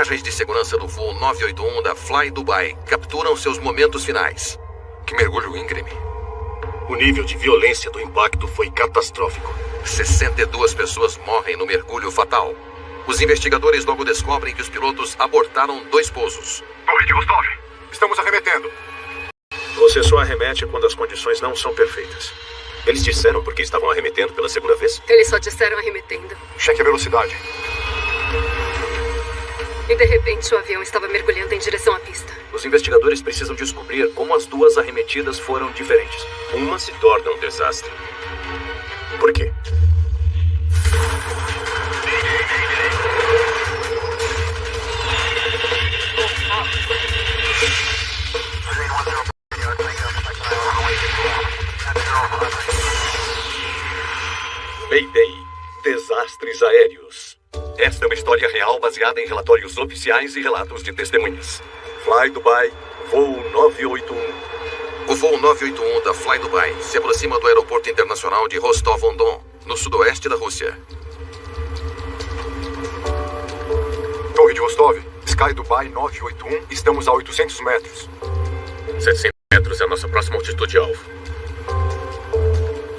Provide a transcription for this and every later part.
Imagens de segurança do voo 981 da Fly Dubai capturam seus momentos finais. Que mergulho íngreme. O nível de violência do impacto foi catastrófico. 62 pessoas morrem no mergulho fatal. Os investigadores logo descobrem que os pilotos abortaram 2 pousos. Torre de Rostov, estamos arremetendo. Você só arremete quando as condições não são perfeitas. Eles disseram porque estavam arremetendo pela segunda vez? Eles só disseram arremetendo. Cheque a velocidade. E de repente o avião estava mergulhando em direção à pista. Os investigadores precisam descobrir como as 2 arremetidas foram diferentes. Uma se torna um desastre. Por quê? Mayday. Desastres aéreos. Esta é uma história real baseada em relatórios oficiais e relatos de testemunhas. Fly Dubai, voo 981. O voo 981 da Fly Dubai se aproxima do aeroporto internacional de Rostov-on-Don, no sudoeste da Rússia. Torre de Rostov, Sky Dubai 981, estamos a 800 metros. 700 metros é a nossa próxima altitude-alvo.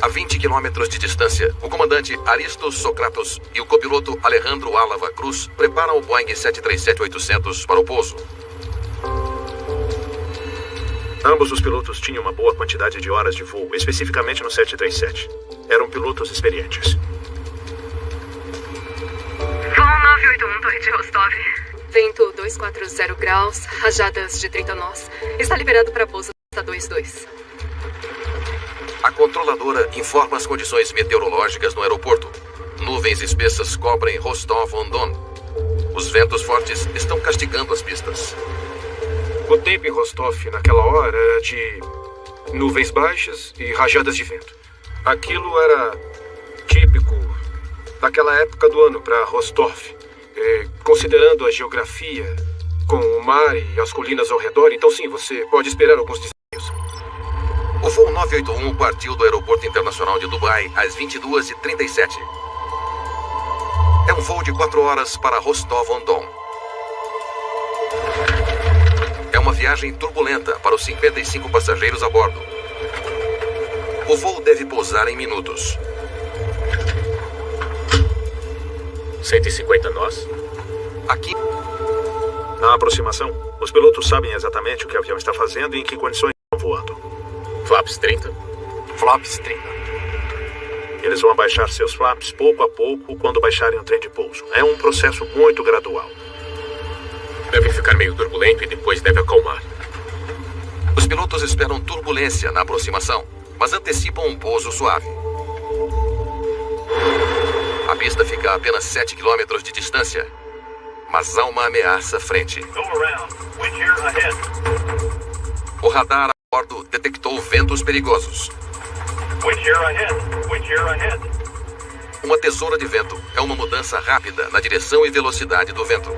A 20 quilômetros de distância, o comandante Aristos Socratos e o copiloto Alejandro Álava Cruz preparam o Boeing 737-800 para o pouso. Ambos os pilotos tinham uma boa quantidade de horas de voo, especificamente no 737. Eram pilotos experientes. Voo 981, Torre de Rostov. Vento 240 graus, rajadas de 30 nós. Está liberado para pouso da 22. A controladora informa as condições meteorológicas no aeroporto. Nuvens espessas cobrem Rostov-on-Don. Os ventos fortes estão castigando as pistas. O tempo em Rostov naquela hora era de nuvens baixas e rajadas de vento. Aquilo era típico daquela época do ano para Rostov. Considerando a geografia, com o mar e as colinas ao redor, então sim, você pode esperar alguns desafios. O voo 981 partiu do aeroporto internacional de Dubai às 22h37. É um voo de 4 horas para Rostov-on-Don. É uma viagem turbulenta para os 55 passageiros a bordo. O voo deve pousar em minutos. 150 nós? Aqui, Na aproximação, os pilotos sabem exatamente o que o avião está fazendo e em que condições estão voando. Flaps 30. Flaps 30. Eles vão abaixar seus flaps pouco a pouco quando baixarem o trem de pouso. É um processo muito gradual. Deve ficar meio turbulento e depois deve acalmar. os pilotos esperam turbulência na aproximação, mas antecipam um pouso suave. A pista fica a apenas 7 km de distância, mas há uma ameaça à frente. O radar a bordo detectou ventos perigosos. Uma tesoura de vento é uma mudança rápida na direção e velocidade do vento.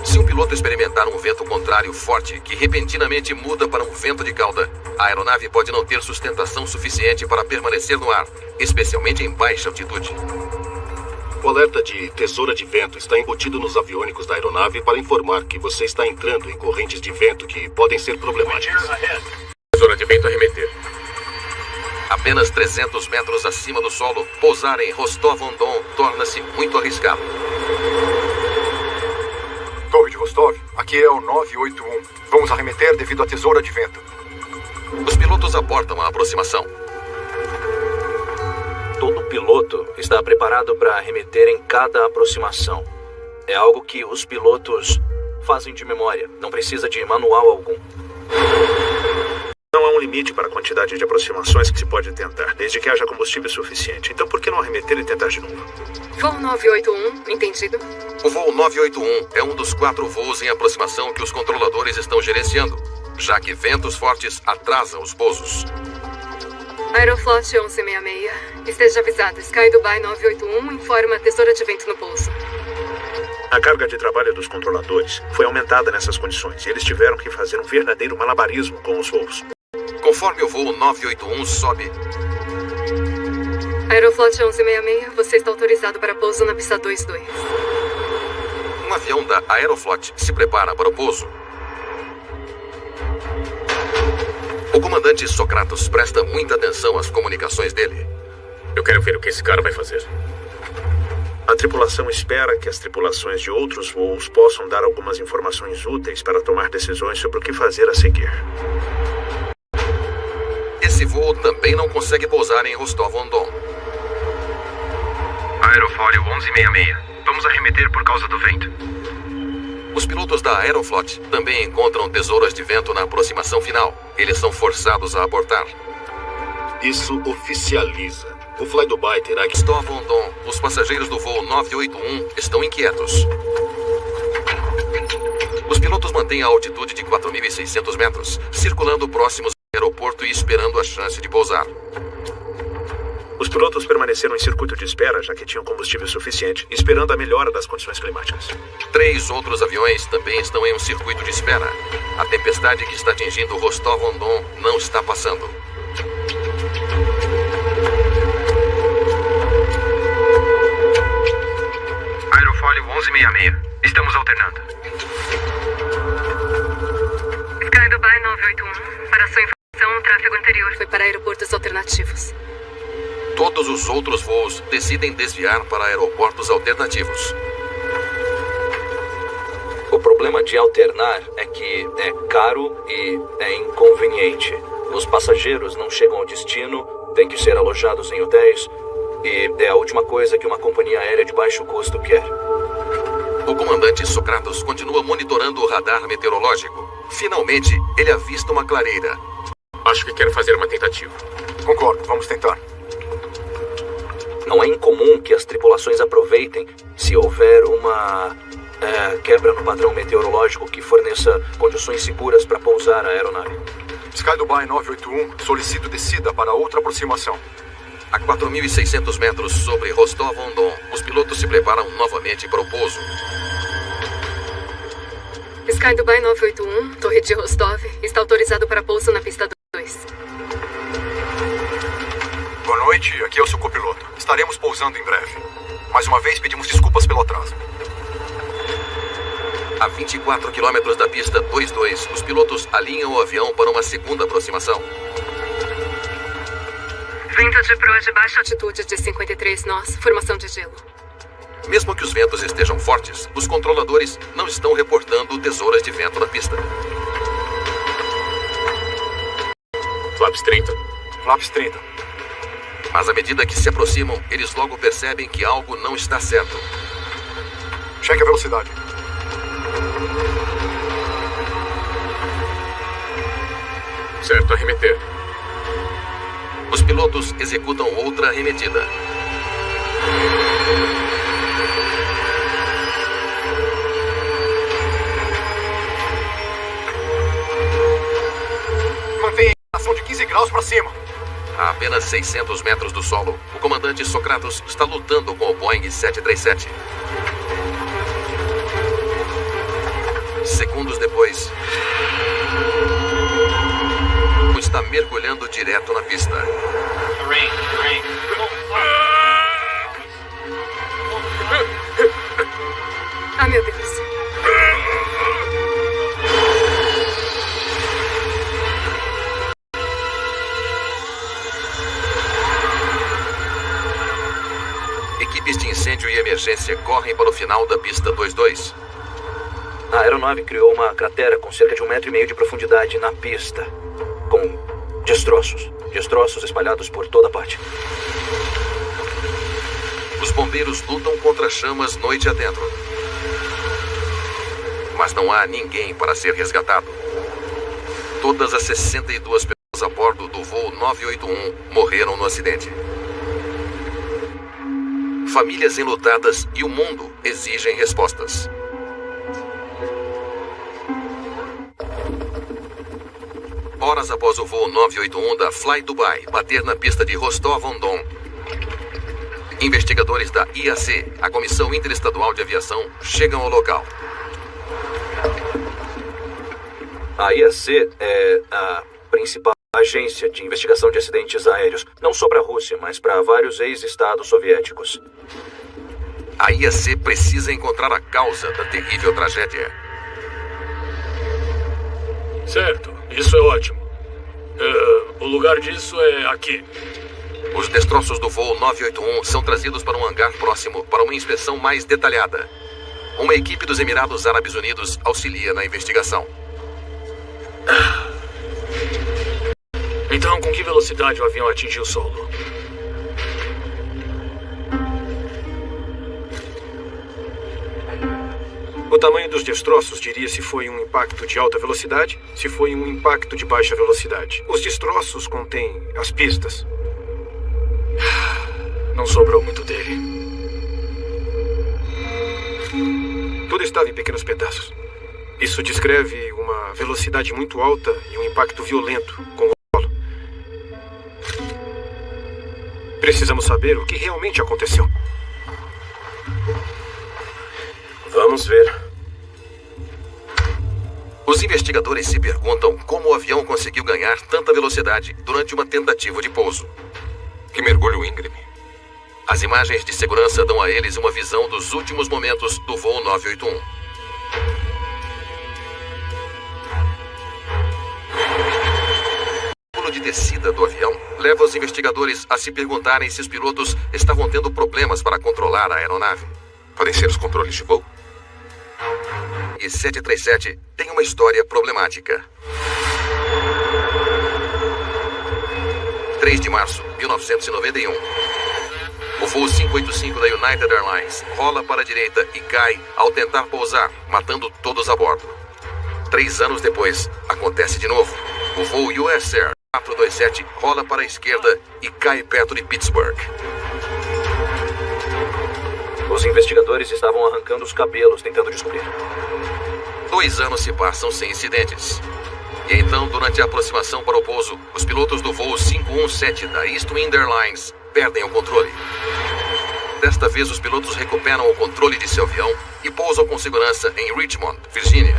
Se um piloto experimentar um vento contrário forte que repentinamente muda para um vento de cauda, a aeronave pode não ter sustentação suficiente para permanecer no ar, especialmente em baixa altitude. O alerta de tesoura de vento está embutido nos aviônicos da aeronave para informar que você está entrando em correntes de vento que podem ser problemáticas. Tesoura de vento arremeter. Apenas 300 metros acima do solo, pousar em Rostov-on-Don torna-se muito arriscado. Torre de Rostov, aqui é o 981. Vamos arremeter devido à tesoura de vento. Os pilotos abortam a aproximação. Todo piloto está preparado para arremeter em cada aproximação. É algo que os pilotos fazem de memória. Não precisa de manual algum. Não há um limite para a quantidade de aproximações que se pode tentar, desde que haja combustível suficiente. Então por que não arremeter e tentar de novo? Voo 981, entendido? O voo 981 é um dos 4 voos em aproximação que os controladores estão gerenciando, já que ventos fortes atrasam os pousos. Aeroflot 1166. Esteja avisado. Sky Dubai 981 informa tesoura de vento no pouso. A carga de trabalho dos controladores foi aumentada nessas condições e eles tiveram que fazer um verdadeiro malabarismo com os voos. Conforme o voo 981 sobe, Aeroflot 1166, você está autorizado para pouso na pista 22. Um avião da Aeroflot se prepara para o pouso. O comandante Socratos presta muita atenção às comunicações dele. Eu quero ver o que esse cara vai fazer. A tripulação espera que as tripulações de outros voos possam dar algumas informações úteis para tomar decisões sobre o que fazer a seguir. Esse voo também não consegue pousar em Rostov-on-Don. Aerofólio 1166. Vamos arremeter por causa do vento. Os pilotos da Aeroflot também encontram tesouras de vento na aproximação final. Eles são forçados a abortar. Isso oficializa. O Fly Dubai terá que... Rostov-on-Don, os passageiros do voo 981 estão inquietos. Os pilotos mantêm a altitude de 4.600 metros, circulando próximos ao aeroporto e esperando a chance de pousar. Os pilotos permaneceram em circuito de espera, já que tinham combustível suficiente, esperando a melhora das condições climáticas. 3 outros aviões também estão em um circuito de espera. A tempestade que está atingindo Rostov-on-Don não está passando. Aerofólio 1166. Estamos alternando. Sky Dubai 981. Para sua informação, o tráfego anterior foi para aeroportos alternativos. Todos os outros voos decidem desviar para aeroportos alternativos. O problema de alternar é que é caro e é inconveniente. Os passageiros não chegam ao destino, têm que ser alojados em hotéis, e é a última coisa que uma companhia aérea de baixo custo quer. O comandante Socratos continua monitorando o radar meteorológico. Finalmente, ele avista uma clareira. Acho que quero fazer uma tentativa. Concordo, vamos tentar. Não é incomum que as tripulações aproveitem se houver uma quebra no padrão meteorológico que forneça condições seguras para pousar a aeronave. Sky Dubai 981, solicito descida para outra aproximação. A 4.600 metros sobre Rostov-on-Don, os pilotos se preparam novamente para o pouso. Sky Dubai 981, Torre de Rostov, está autorizado para pouso na pista 2. Boa noite, aqui é o seu copiloto. Estaremos pousando em breve. Mais uma vez, pedimos desculpas pelo atraso. A 24 quilômetros da pista 22, os pilotos alinham o avião para uma segunda aproximação. Vento de proa de baixa altitude de 53 nós, formação de gelo. Mesmo que os ventos estejam fortes, os controladores não estão reportando tesouras de vento na pista. Flaps 30. Flaps 30. Mas à medida que se aproximam, eles logo percebem que algo não está certo. Cheque a velocidade. Certo, arremeter. Os pilotos executam outra arremetida. Mantenha a inclinação de 15 graus para cima. A apenas 600 metros do solo, o comandante Socratos está lutando com o Boeing 737. Segundos depois, está mergulhando direto na pista. Ah, meu Deus. Equipes de incêndio e emergência correm para o final da pista 22. A aeronave criou uma cratera com cerca de 1,5 metro de profundidade na pista, com destroços espalhados por toda parte. Os bombeiros lutam contra chamas noite adentro. Mas não há ninguém para ser resgatado. Todas as 62 pessoas a bordo do voo 981 morreram no acidente. Famílias enlutadas e o mundo exigem respostas. Horas após o voo 981 da Fly Dubai bater na pista de Rostov-on-Don, investigadores da IAC, a Comissão Interestadual de Aviação, chegam ao local. A IAC é a principal agência de investigação de acidentes aéreos, não só para a Rússia, mas para vários ex-estados soviéticos. A IAC precisa encontrar a causa da terrível tragédia. Certo, isso é ótimo. O lugar disso é aqui. Os destroços do voo 981 são trazidos para um hangar próximo para uma inspeção mais detalhada. Uma equipe dos Emirados Árabes Unidos auxilia na investigação. Então, com que velocidade o avião atingiu o solo? O tamanho dos destroços diria se foi um impacto de alta velocidade, se foi um impacto de baixa velocidade. Os destroços contêm as pistas. Não sobrou muito dele. Tudo estava em pequenos pedaços. Isso descreve uma velocidade muito alta e um impacto violento com o solo. Precisamos saber o que realmente aconteceu. Vamos ver. Os investigadores se perguntam como o avião conseguiu ganhar tanta velocidade durante uma tentativa de pouso. Que mergulho íngreme. As imagens de segurança dão a eles uma visão dos últimos momentos do voo 981. O pulo de descida do avião leva os investigadores a se perguntarem se os pilotos estavam tendo problemas para controlar a aeronave. Podem ser os controles de voo? E 737 tem uma história problemática. 3 de março de 1991. O voo 585 da United Airlines rola para a direita e cai ao tentar pousar, matando todos a bordo. 3 anos depois, acontece de novo. O voo US Air 427 rola para a esquerda e cai perto de Pittsburgh. Os investigadores estavam arrancando os cabelos tentando descobrir. 2 anos se passam sem incidentes. E então, durante a aproximação para o pouso, os pilotos do voo 517 da East Wind Airlines perdem o controle. Desta vez, os pilotos recuperam o controle de seu avião e pousam com segurança em Richmond, Virgínia.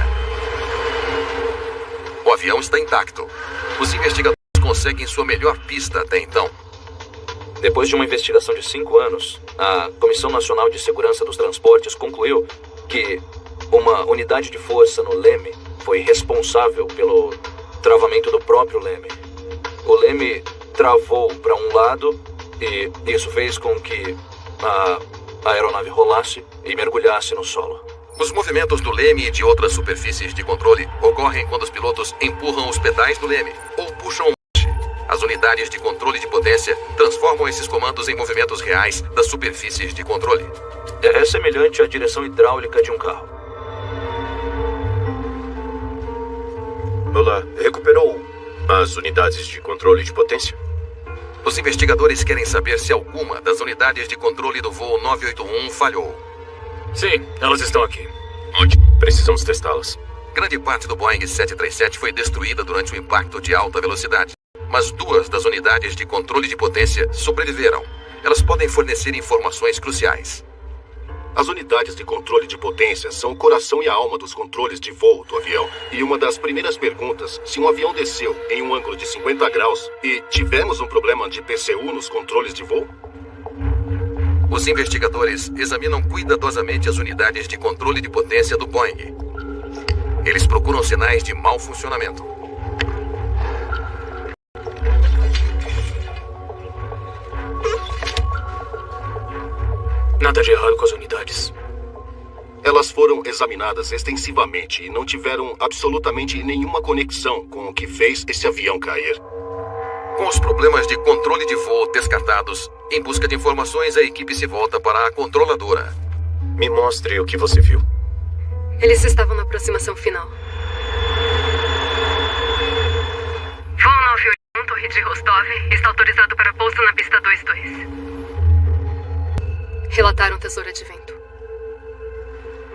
O avião está intacto. Os investigadores conseguem sua melhor pista até então. Depois de uma investigação de 5 anos, a Comissão Nacional de Segurança dos Transportes concluiu que uma unidade de força no leme foi responsável pelo travamento do próprio leme. O leme travou para um lado e isso fez com que a aeronave rolasse e mergulhasse no solo. Os movimentos do leme e de outras superfícies de controle ocorrem quando os pilotos empurram os pedais do leme ou puxam o marche. As unidades de controle de potência transformam esses comandos em movimentos reais das superfícies de controle. É semelhante à direção hidráulica de um carro. Olá, recuperou as unidades de controle de potência? Os investigadores querem saber se alguma das unidades de controle do voo 981 falhou. Sim, elas estão aqui. Ótimo, precisamos testá-las. Grande parte do Boeing 737 foi destruída durante o impacto de alta velocidade. Mas 2 das unidades de controle de potência sobreviveram. Elas podem fornecer informações cruciais. As unidades de controle de potência são o coração e a alma dos controles de voo do avião. E uma das primeiras perguntas, se um avião desceu em um ângulo de 50 graus e tivemos um problema de PCU nos controles de voo? Os investigadores examinam cuidadosamente as unidades de controle de potência do Boeing. Eles procuram sinais de mau funcionamento. Nada de errado com as unidades. Elas foram examinadas extensivamente e não tiveram absolutamente nenhuma conexão com o que fez esse avião cair. Com os problemas de controle de voo descartados, em busca de informações, a equipe se volta para a controladora. Me mostre o que você viu. Eles estavam na aproximação final. Voo 981, Torre de Rostov, está autorizado para pouso na pista 22. Relataram tesoura de vento.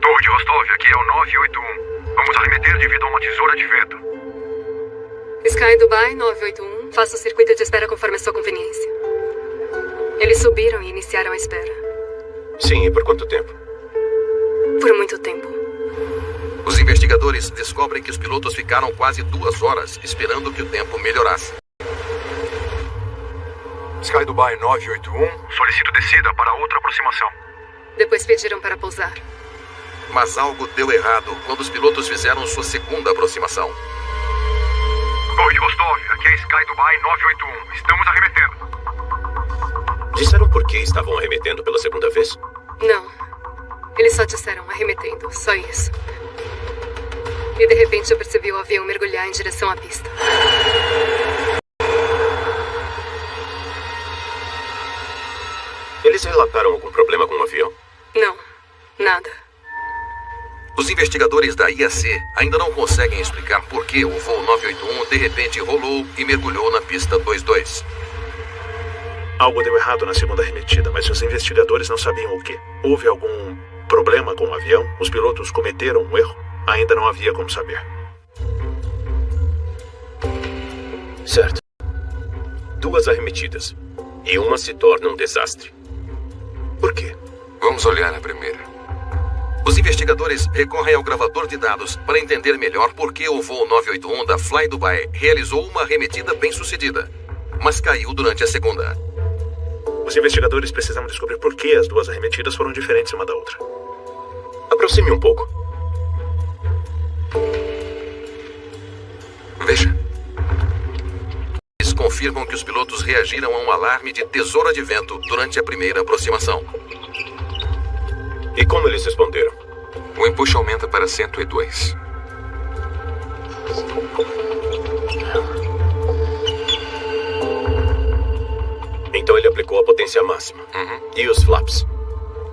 Torre de Rostov, aqui é o 981. Vamos arremeter devido a uma tesoura de vento. Sky Dubai 981, faça o circuito de espera conforme a sua conveniência. Eles subiram e iniciaram a espera. Sim, e por quanto tempo? Por muito tempo. Os investigadores descobrem que os pilotos ficaram quase 2 horas esperando que o tempo melhorasse. Sky Dubai 981, solicito descida para outra aproximação. Depois pediram para pousar. Mas algo deu errado quando os pilotos fizeram sua segunda aproximaão. Torre de Rostov, aqui é Sky Dubai 981. Estamos arremetendo. Disseram por que estavam arremetendo pela segunda vez? Não. Eles só disseram arremetendo, só isso. E de repente eu percebi o avião mergulhar em direção à pista. Eles relataram algum problema com o avião? Não, nada. Os investigadores da IAC ainda não conseguem explicar por que o voo 981 de repente rolou e mergulhou na pista 22. Algo deu errado na segunda arremetida, mas os investigadores não sabiam o que. Houve algum problema com o avião? Os pilotos cometeram um erro? Ainda não havia como saber. Certo. 2 arremetidas. E uma se torna um desastre. Por quê? Vamos olhar a primeira. Os investigadores recorrem ao gravador de dados para entender melhor por que o voo 981 da Fly Dubai realizou uma arremetida bem-sucedida, mas caiu durante a segunda. Os investigadores precisavam descobrir por que as 2 arremetidas foram diferentes uma da outra. Aproxime um pouco. Veja. Eles confirmam que os pilotos reagiram a um alarme de tesoura de vento durante a primeira aproximação. E como eles responderam? O empuxo aumenta para 102. Então ele aplicou a potência máxima. E os flaps?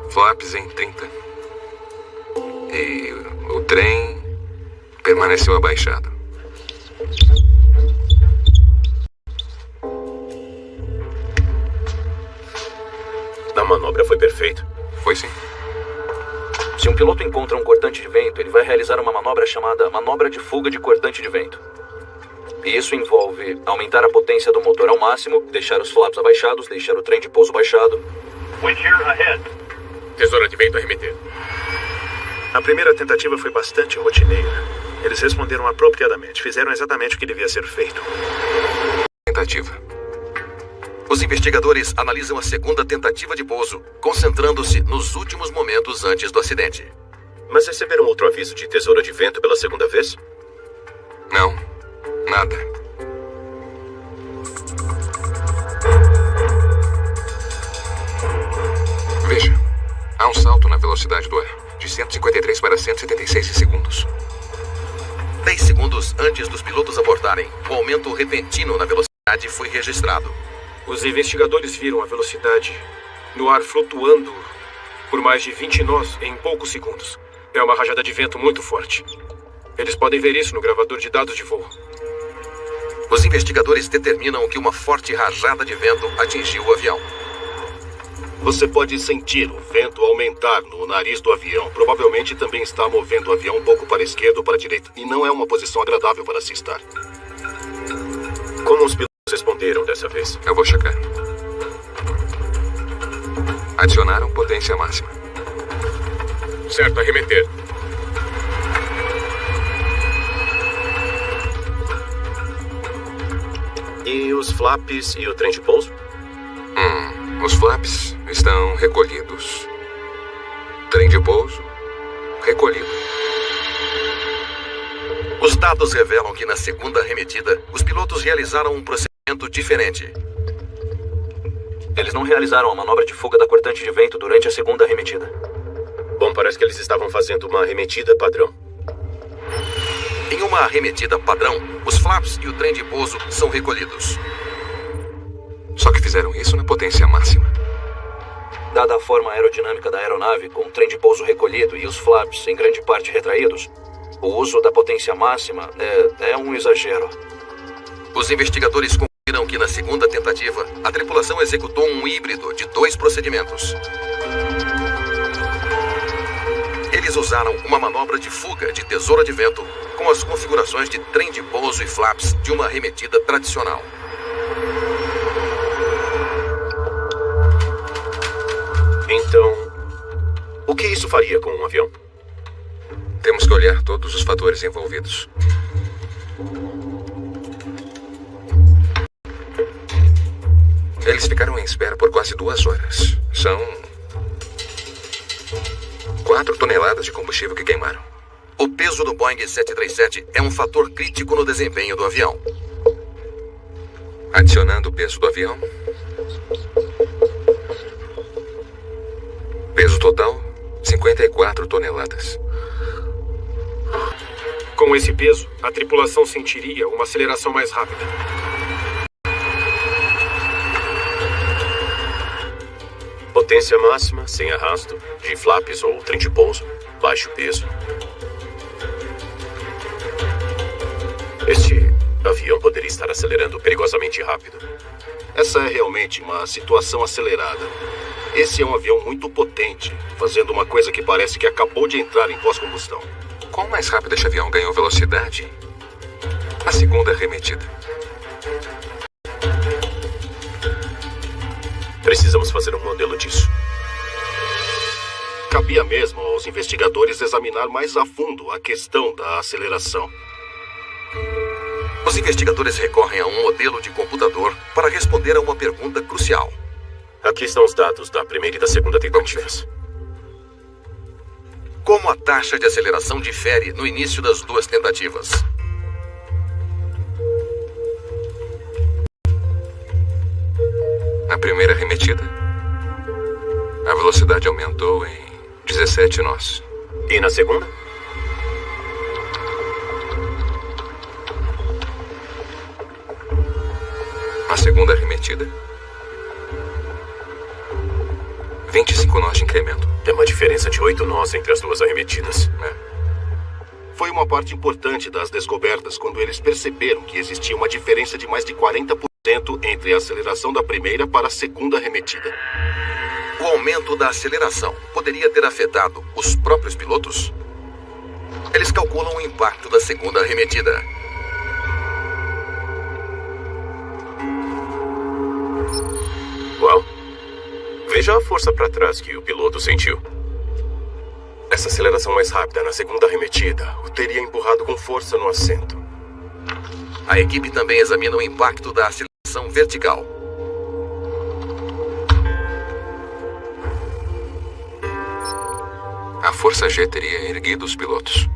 Flaps em 30. E o trem permaneceu abaixado. A manobra foi perfeita? Foi sim. Se um piloto encontra um cortante de vento, ele vai realizar uma manobra chamada manobra de fuga de cortante de vento. E isso envolve aumentar a potência do motor ao máximo, deixar os flaps abaixados, deixar o trem de pouso baixado. Tesoura de vento arremeter. A primeira tentativa foi bastante rotineira. Eles responderam apropriadamente, fizeram exatamente o que devia ser feito. Tentativa. Os investigadores analisam a segunda tentativa de pouso, concentrando-se nos últimos momentos antes do acidente. Mas receberam outro aviso de tesoura de vento pela segunda vez? Não, nada. Veja, há um salto na velocidade do ar, de 153 para 176 segundos. 10 segundos antes dos pilotos abordarem, o aumento repentino na velocidade foi registrado. Os investigadores viram a velocidade no ar flutuando por mais de 20 nós em poucos segundos. É uma rajada de vento muito forte. Eles podem ver isso no gravador de dados de voo. Os investigadores determinam que uma forte rajada de vento atingiu o avião. Você pode sentir o vento aumentar no nariz do avião. Provavelmente também está movendo o avião um pouco para a esquerda ou para a direita. E não é uma posição agradável para se estar. Como os pilotos responderam dessa vez? Eu vou checar. Adicionaram potência máxima. Certo, arremeter. E os flaps e o trem de pouso? Os flaps estão recolhidos. Trem de pouso recolhido. Os dados revelam que na segunda arremetida, os pilotos realizaram um procedimento diferente. Eles não realizaram a manobra de fuga da cortante de vento durante a segunda arremetida. Bom, parece que eles estavam fazendo uma arremetida padrão. Em uma arremetida padrão, os flaps e o trem de pouso são recolhidos. Só que fizeram isso na potência máxima. Dada a forma aerodinâmica da aeronave, com o trem de pouso recolhido e os flaps em grande parte retraídos, o uso da potência máxima é um exagero. Os investigadores concluíram que na segunda tentativa, a tripulação executou um híbrido de 2 procedimentos. Eles usaram uma manobra de fuga de tesoura de vento com as configurações de trem de pouso e flaps de uma arremetida tradicional. Então, o que isso faria com um avião? Temos que olhar todos os fatores envolvidos. Eles ficaram em espera por quase 2 horas. São 4 toneladas de combustível que queimaram. O peso do Boeing 737 é um fator crítico no desempenho do avião. Adicionando o peso do avião. Peso total, 54 toneladas. Com esse peso, a tripulação sentiria uma aceleração mais rápida. Potência máxima, sem arrasto, de flaps ou trem de pouso, baixo peso. Este avião poderia estar acelerando perigosamente rápido. Essa é realmente uma situação acelerada. Esse é um avião muito potente, fazendo uma coisa que parece que acabou de entrar em pós-combustão. Quão mais rápido este avião ganhou velocidade na segunda arremetida? Precisamos fazer um modelo disso. Cabia mesmo aos investigadores examinar mais a fundo a questão da aceleração. Os investigadores recorrem a um modelo de computador para responder a uma pergunta crucial. Aqui estão os dados da primeira e da segunda tentativas. Como a taxa de aceleração difere no início das duas tentativas? Na primeira arremetida, a velocidade aumentou em 17 nós. E na segunda? Na segunda arremetida, 25 nós de incremento. Tem uma diferença de 8 nós entre as duas arremetidas. Foi uma parte importante das descobertas quando eles perceberam que existia uma diferença de mais de 40% entre a aceleração da primeira para a segunda arremetida. O aumento da aceleração poderia ter afetado os próprios pilotos? Eles calculam o impacto da segunda arremetida. Uau! Veja a força para trás que o piloto sentiu. Essa aceleração mais rápida na segunda arremetida o teria empurrado com força no assento. A equipe também examina o impacto da aceleração vertical. A força G teria erguido os pilotos.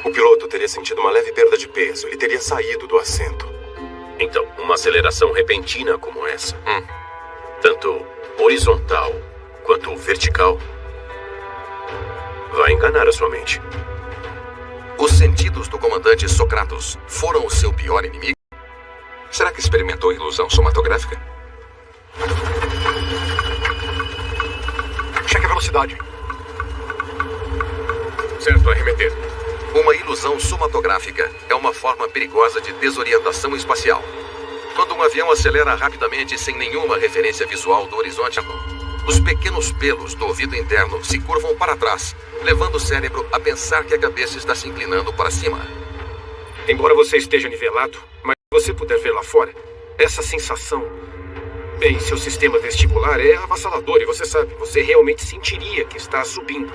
O piloto teria sentido uma leve perda de peso. Ele teria saído do assento. Então, uma aceleração repentina como essa, tanto horizontal quanto vertical, vai enganar a sua mente. Os sentidos do comandante Socrates foram o seu pior inimigo? Será que experimentou ilusão somatográfica? Cheque a velocidade. Certo, arremeter. Uma ilusão somatográfica é uma forma perigosa de desorientação espacial. Quando um avião acelera rapidamente sem nenhuma referência visual do horizonte, os pequenos pelos do ouvido interno se curvam para trás, levando o cérebro a pensar que a cabeça está se inclinando para cima. Embora você esteja nivelado, mas se você puder ver lá fora, essa sensação em seu sistema vestibular é avassaladora. E você sabe, você realmente sentiria que está subindo.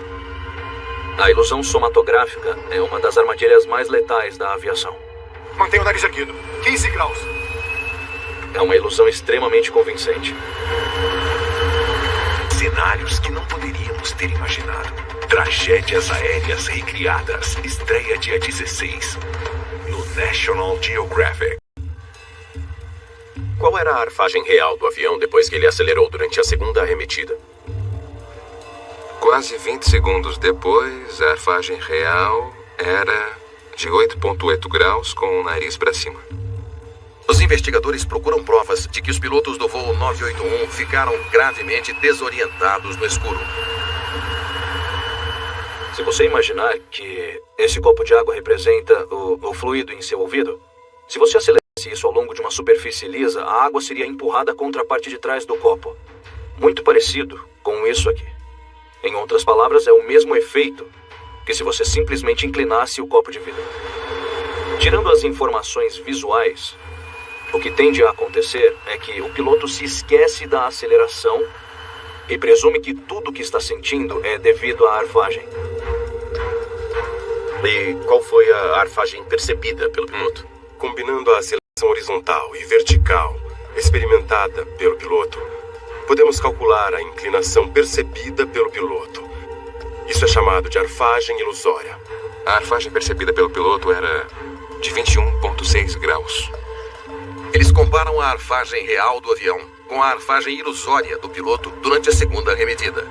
A ilusão somatográfica é uma das armadilhas mais letais da aviação. Mantenha o nariz erguido. 15 graus. É uma ilusão extremamente convincente. Cenários que não poderíamos ter imaginado. Tragédias aéreas recriadas. Estreia dia 16 no National Geographic. Qual era a arfagem real do avião depois que ele acelerou durante a segunda arremetida? Quase 20 segundos depois, a arfagem real era de 8,8 graus com o nariz para cima. Os investigadores procuram provas de que os pilotos do voo 981 ficaram gravemente desorientados no escuro. Se você imaginar que esse copo de água representa o fluido em seu ouvido, se você acelerasse isso ao longo de uma superfície lisa, a água seria empurrada contra a parte de trás do copo. Muito parecido com isso aqui. Em outras palavras, é o mesmo efeito que se você simplesmente inclinasse o copo de vidro. Tirando as informações visuais, o que tende a acontecer é que o piloto se esquece da aceleração e presume que tudo o que está sentindo é devido à arfagem. E qual foi a arfagem percebida pelo piloto? Combinando a aceleração horizontal e vertical experimentada pelo piloto, podemos calcular a inclinação percebida pelo piloto. Isso é chamado de arfagem ilusória. A arfagem percebida pelo piloto era de 21,6 graus. Eles comparam a arfagem real do avião com a arfagem ilusória do piloto durante a segunda arremetida.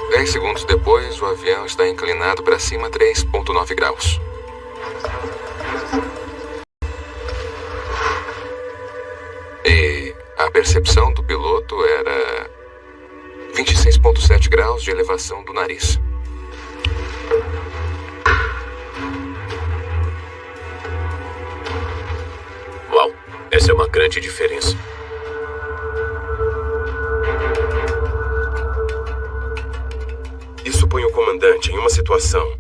10 segundos depois, o avião está inclinado para cima 3,9 graus. E a percepção do piloto era 26,7 graus de elevação do nariz. Uau, essa é uma grande diferença. Isso põe o comandante em uma situação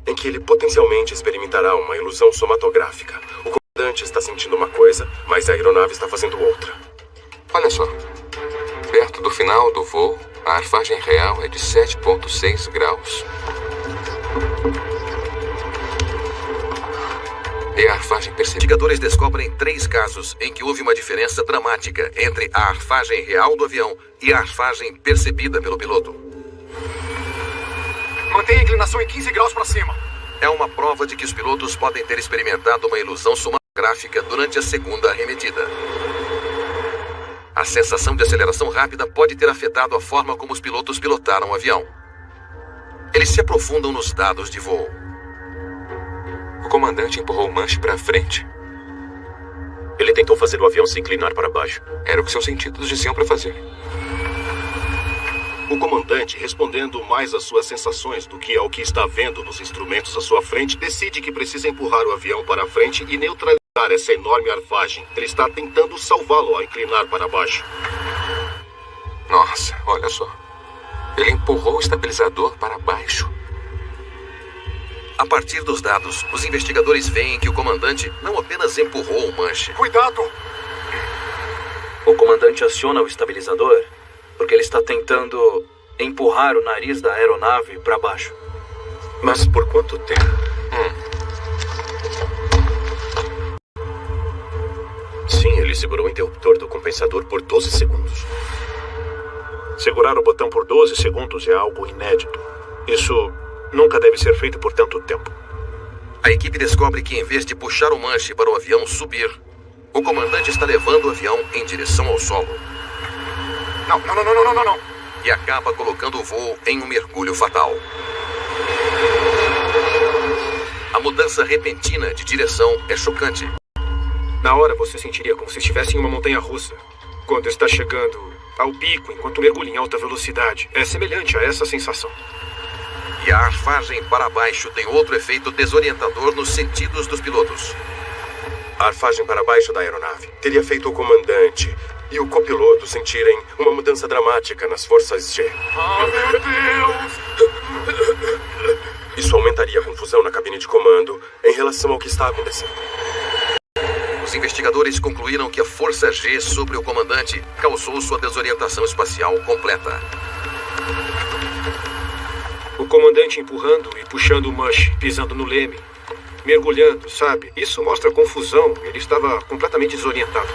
em que ele potencialmente experimentará uma ilusão somatográfica. O comandante está sentindo uma coisa, mas a aeronave está fazendo outra. Olha só, perto do final do voo, a arfagem real é de 7,6 graus. E a arfagem percebida. Investigadores descobrem 3 casos em que houve uma diferença dramática entre a arfagem real do avião e a arfagem percebida pelo piloto. Mantenha a inclinação em 15 graus para cima. É uma prova de que os pilotos podem ter experimentado uma ilusão somatográfica durante a segunda arremetida. A sensação de aceleração rápida pode ter afetado a forma como os pilotos pilotaram o avião. Eles se aprofundam nos dados de voo. O comandante empurrou o manche para frente. Ele tentou fazer o avião se inclinar para baixo. Era o que seus sentidos diziam para fazer. O comandante, respondendo mais às suas sensações do que ao que está vendo nos instrumentos à sua frente, decide que precisa empurrar o avião para frente e neutralizar essa enorme arfagem. Ele está tentando salvá-lo ao inclinar para baixo. Nossa, olha só. Ele empurrou o estabilizador para baixo. A partir dos dados, os investigadores veem que o comandante não apenas empurrou o manche. Cuidado! O comandante aciona o estabilizador porque ele está tentando empurrar o nariz da aeronave para baixo. Mas por quanto tempo? Sim, ele segurou o interruptor do compensador por 12 segundos. Segurar o botão por 12 segundos é algo inédito. Isso nunca deve ser feito por tanto tempo. A equipe descobre que, em vez de puxar o manche para o avião subir, o comandante está levando o avião em direção ao solo. Não. E acaba colocando o voo em um mergulho fatal. A mudança repentina de direção é chocante. Na hora você sentiria como se estivesse em uma montanha-russa. Quando está chegando ao pico enquanto mergulha em alta velocidade. É semelhante a essa sensação. E a arfagem para baixo tem outro efeito desorientador nos sentidos dos pilotos. A arfagem para baixo da aeronave teria feito o comandante e o copiloto sentirem uma mudança dramática nas forças G. Meu Deus! Isso aumentaria a confusão na cabine de comando em relação ao que está acontecendo. Os investigadores concluíram que a força G sobre o comandante causou sua desorientação espacial completa. O comandante empurrando e puxando o manche, pisando no leme, mergulhando, sabe? Isso mostra confusão. Ele estava completamente desorientado.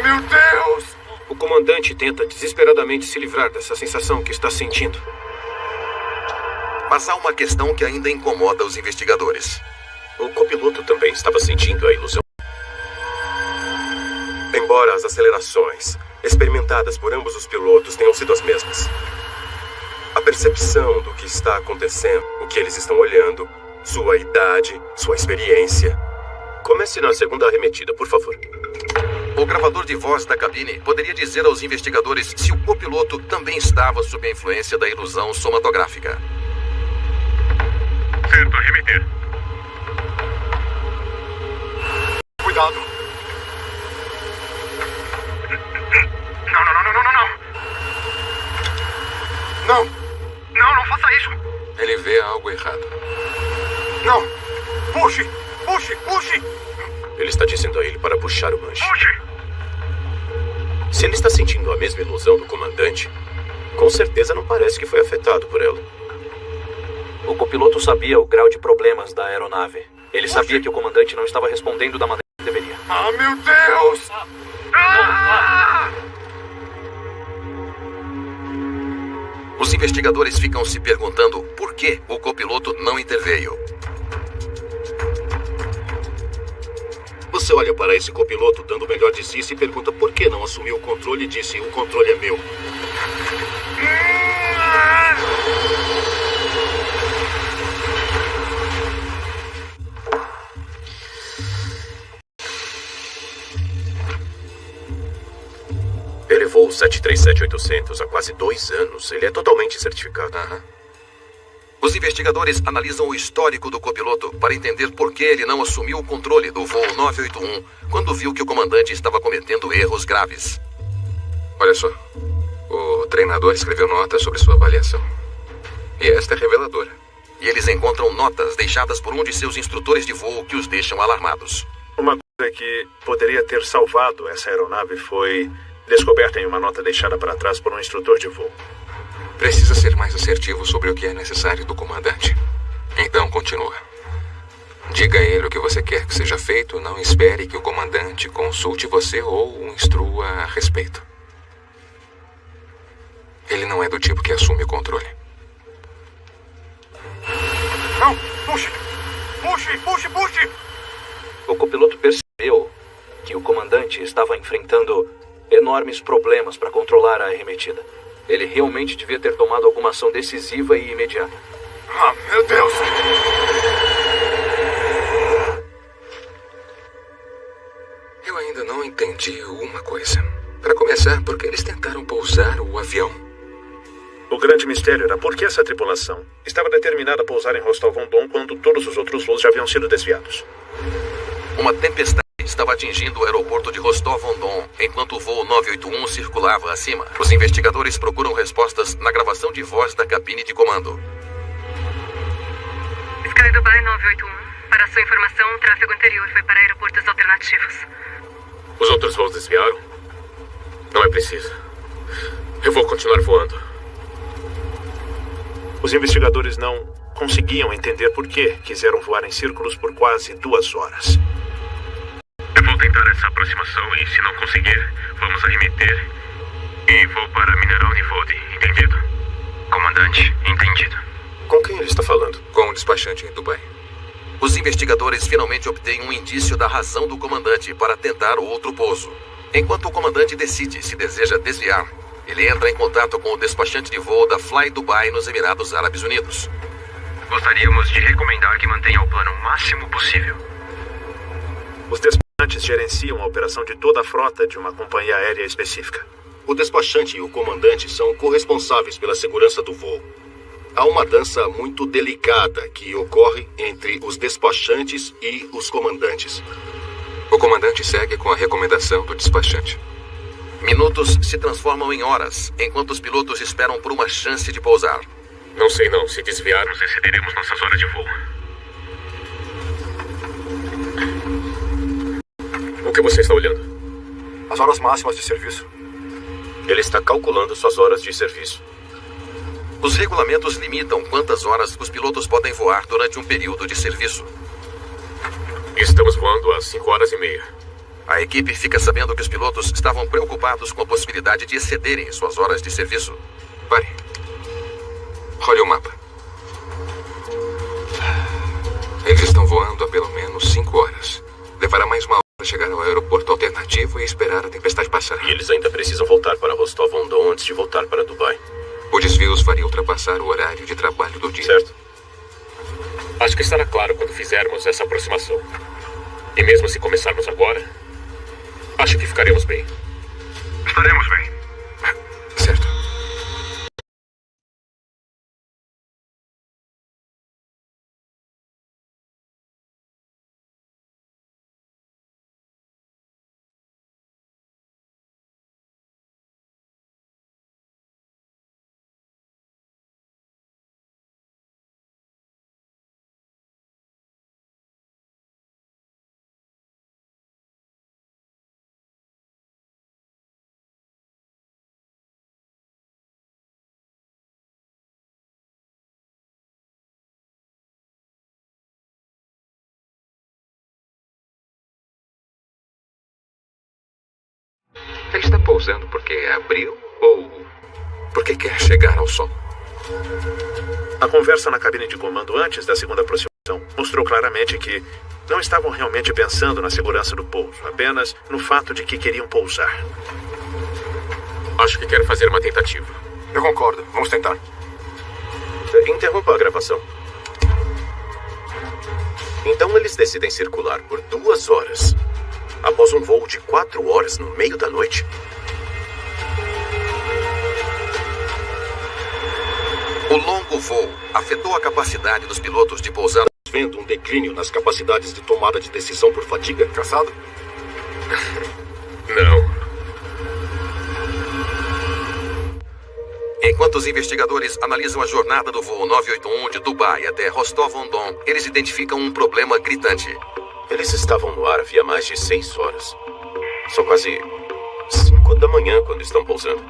Meu Deus! O comandante tenta desesperadamente se livrar dessa sensação que está sentindo. Mas há uma questão que ainda incomoda os investigadores. O copiloto também estava sentindo a ilusão. Embora as acelerações experimentadas por ambos os pilotos tenham sido as mesmas, a percepção do que está acontecendo, o que eles estão olhando, sua idade, sua experiência. Comece na segunda arremetida, por favor. O gravador de voz da cabine poderia dizer aos investigadores se o copiloto também estava sob a influência da ilusão somatográfica. Certo, arremeter. Cuidado! Não faça isso! Ele vê algo errado. Não! Puxe! Ele está dizendo a ele para puxar o manche. Puxe! Se ele está sentindo a mesma ilusão do comandante, com certeza não parece que foi afetado por ela. O copiloto sabia o grau de problemas da aeronave. Ele sabia que o comandante não estava respondendo da maneira que deveria. Meu Deus! Os investigadores ficam se perguntando por que o copiloto não interveio. Você olha para esse copiloto dando o melhor de si e se pergunta por que não assumiu o controle e disse: o controle é meu. Ele voa o 737-800 há quase 2 anos. Ele é totalmente certificado. Os investigadores analisam o histórico do copiloto para entender por que ele não assumiu o controle do voo 981 quando viu que o comandante estava cometendo erros graves. Olha só, o treinador escreveu notas sobre sua avaliação. E esta é reveladora. E eles encontram notas deixadas por um de seus instrutores de voo que os deixam alarmados. Uma coisa que poderia ter salvado essa aeronave foi descoberta em uma nota deixada para trás por um instrutor de voo. Precisa ser mais assertivo sobre o que é necessário do comandante. Então, continua. Diga a ele o que você quer que seja feito. Não espere que o comandante consulte você ou o instrua a respeito. Ele não é do tipo que assume o controle. Não! Puxe! Puxe! Puxe! Puxe! O copiloto percebeu que o comandante estava enfrentando enormes problemas para controlar a arremetida. Ele realmente devia ter tomado alguma ação decisiva e imediata. Ah, meu Deus! Eu ainda não entendi uma coisa. Para começar, por que eles tentaram pousar o avião? O grande mistério era por que essa tripulação estava determinada a pousar em Rostov-on-Don quando todos os outros voos já haviam sido desviados. Uma tempestade estava atingindo o aeroporto de Rostov-on-Don enquanto o voo 981 circulava acima. Os investigadores procuram respostas na gravação de voz da cabine de comando. Sky Dubai 981. Para sua informação, o tráfego anterior foi para aeroportos alternativos. Os outros voos desviaram? Não é preciso. Eu vou continuar voando. Os investigadores não conseguiam entender por que quiseram voar em círculos por quase 2 horas. Eu vou tentar essa aproximação e, se não conseguir, vamos arremeter. E vou para Mineral Nivode, entendido? Comandante, entendido. Com quem ele está falando? Com o despachante em Dubai. Os investigadores finalmente obtêm um indício da razão do comandante para tentar outro pouso. Enquanto o comandante decide se deseja desviar, ele entra em contato com o despachante de voo da Fly Dubai nos Emirados Árabes Unidos. Gostaríamos de recomendar que mantenha o plano máximo possível. Os despachantes gerenciam a operação de toda a frota de uma companhia aérea específica. O despachante e o comandante são corresponsáveis pela segurança do voo. Há uma dança muito delicada que ocorre entre os despachantes e os comandantes. O comandante segue com a recomendação do despachante. Minutos se transformam em horas, enquanto os pilotos esperam por uma chance de pousar. Não sei não. Se desviarmos, excederemos nossas horas de voo. O que você está olhando? As horas máximas de serviço. Ele está calculando suas horas de serviço. Os regulamentos limitam quantas horas os pilotos podem voar durante um período de serviço. Estamos voando às 5h30. A equipe fica sabendo que os pilotos estavam preocupados com a possibilidade de excederem suas horas de serviço. Pare. Olhe o mapa. Eles estão voando há pelo menos 5 horas. Levará mais uma hora para chegar ao aeroporto alternativo e esperar a tempestade passar. E eles ainda precisam voltar para Rostov-on-Don antes de voltar para Dubai. O desvio os faria ultrapassar o horário de trabalho do dia. Certo. Acho que estará claro quando fizermos essa aproximação. E mesmo se começarmos agora, acho que ficaremos bem. Estaremos bem. Certo. Ele está pousando porque abriu ou porque quer chegar ao sol? A conversa na cabine de comando antes da segunda aproximação mostrou claramente que não estavam realmente pensando na segurança do pouso, apenas no fato de que queriam pousar. Acho que quero fazer uma tentativa. Eu concordo. Vamos tentar. Interrompa a gravação. Então eles decidem circular por 2 horas, após um voo de 4 horas no meio da noite? O longo voo afetou a capacidade dos pilotos de pousar. Vendo um declínio nas capacidades de tomada de decisão por fadiga? Cansado? Não. Enquanto os investigadores analisam a jornada do voo 981 de Dubai até Rostov-on-Don, eles identificam um problema gritante. Eles estavam no ar havia mais de 6 horas. São quase 5 da manhã quando estão pousando.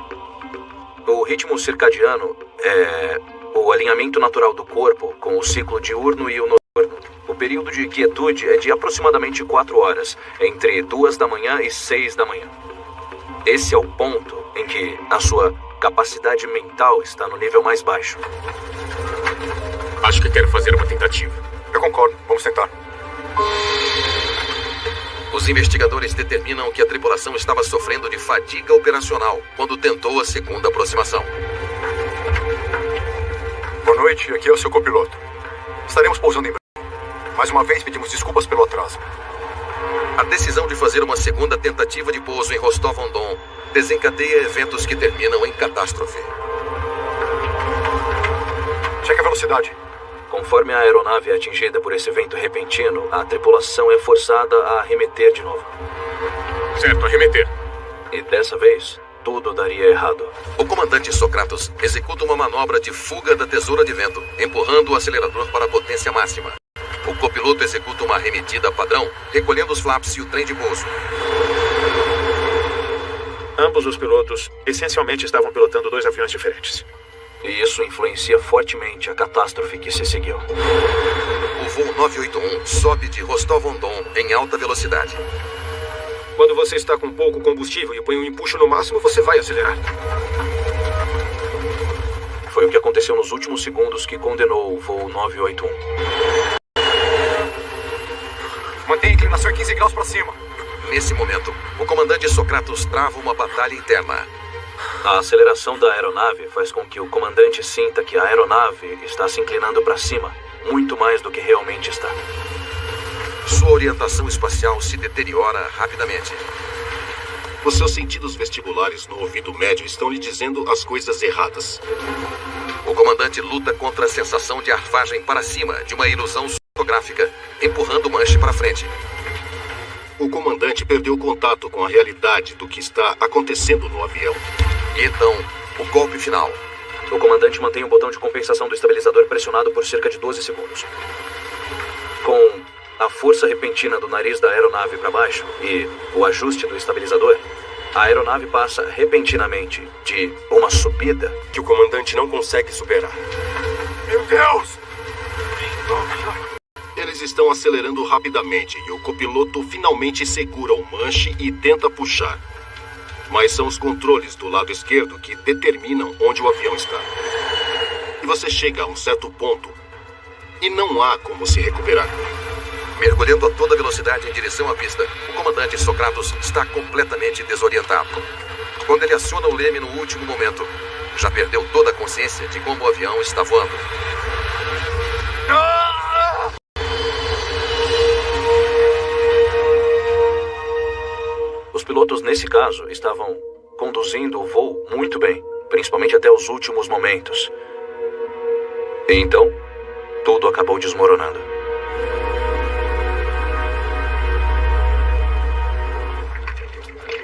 O ritmo circadiano é o alinhamento natural do corpo com o ciclo diurno e o noturno. O período de quietude é de aproximadamente 4 horas, entre 2 da manhã e 6 da manhã. Esse é o ponto em que a sua capacidade mental está no nível mais baixo. Acho que quero fazer uma tentativa. Eu concordo. Vamos tentar. Os investigadores determinam que a tripulação estava sofrendo de fadiga operacional quando tentou a segunda aproximação. Boa noite, aqui é o seu copiloto. Estaremos pousando em breve. Mais uma vez pedimos desculpas pelo atraso. A decisão de fazer uma segunda tentativa de pouso em Rostov-on-Don desencadeia eventos que terminam em catástrofe. Cheque a velocidade. Conforme a aeronave é atingida por esse evento repentino, a tripulação é forçada a arremeter de novo. Certo, arremeter. E dessa vez, tudo daria errado. O comandante Socrates executa uma manobra de fuga da tesoura de vento, empurrando o acelerador para a potência máxima. O copiloto executa uma arremetida padrão, recolhendo os flaps e o trem de pouso. Ambos os pilotos essencialmente estavam pilotando 2 aviões diferentes. E isso influencia fortemente a catástrofe que se seguiu. O voo 981 sobe de Rostov-on-Don em alta velocidade. Quando você está com pouco combustível e põe um empuxo no máximo, você vai acelerar. Foi o que aconteceu nos últimos segundos que condenou o voo 981. Mantenha a inclinação 15 graus para cima. Nesse momento, o comandante Socrates trava uma batalha interna. A aceleração da aeronave faz com que o comandante sinta que a aeronave está se inclinando para cima, muito mais do que realmente está. Sua orientação espacial se deteriora rapidamente. Os seus sentidos vestibulares no ouvido médio estão lhe dizendo as coisas erradas. O comandante luta contra a sensação de arfagem para cima de uma ilusão fotográfica, empurrando o manche para frente. O comandante perdeu contato com a realidade do que está acontecendo no avião. E então, o golpe final. O comandante mantém o botão de compensação do estabilizador pressionado por cerca de 12 segundos. Com a força repentina do nariz da aeronave para baixo e o ajuste do estabilizador, a aeronave passa repentinamente de uma subida que o comandante não consegue superar. Meu Deus! Eles estão acelerando rapidamente e o copiloto finalmente segura o manche e tenta puxar. Mas são os controles do lado esquerdo que determinam onde o avião está. E você chega a um certo ponto e não há como se recuperar. Mergulhando a toda velocidade em direção à pista, o comandante Socrates está completamente desorientado. Quando ele aciona o leme no último momento, já perdeu toda a consciência de como o avião está voando. Os pilotos, nesse caso, estavam conduzindo o voo muito bem, principalmente até os últimos momentos. E então, tudo acabou desmoronando.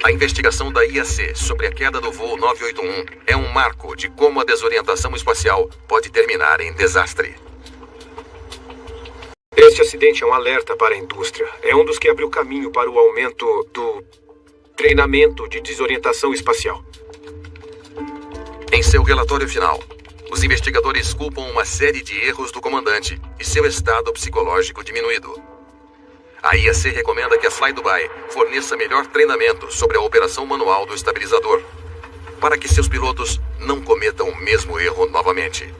A investigação da IAC sobre a queda do voo 981 é um marco de como a desorientação espacial pode terminar em desastre. Este acidente é um alerta para a indústria. É um dos que abriu caminho para o aumento do treinamento de desorientação espacial. Em seu relatório final, os investigadores culpam uma série de erros do comandante e seu estado psicológico diminuído. A IAC recomenda que a Fly Dubai forneça melhor treinamento sobre a operação manual do estabilizador. para que seus pilotos não cometam o mesmo erro novamente.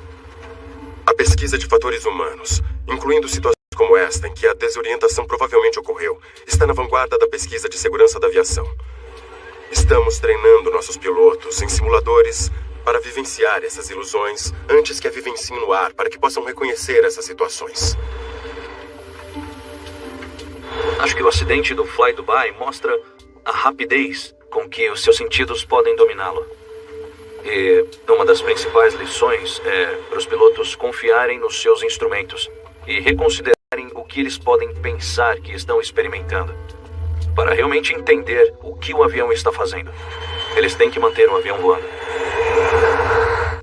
A pesquisa de fatores humanos, incluindo situações como esta em que a desorientação provavelmente ocorreu, está na vanguarda da pesquisa de segurança da aviação. Estamos treinando nossos pilotos em simuladores para vivenciar essas ilusões antes que a vivenciem no ar, para que possam reconhecer essas situações. Acho que o acidente do Fly Dubai mostra a rapidez com que os seus sentidos podem dominá-lo. E uma das principais lições é para os pilotos confiarem nos seus instrumentos e reconsiderarem o que eles podem pensar que estão experimentando, para realmente entender o que o avião está fazendo. Eles têm que manter o avião voando.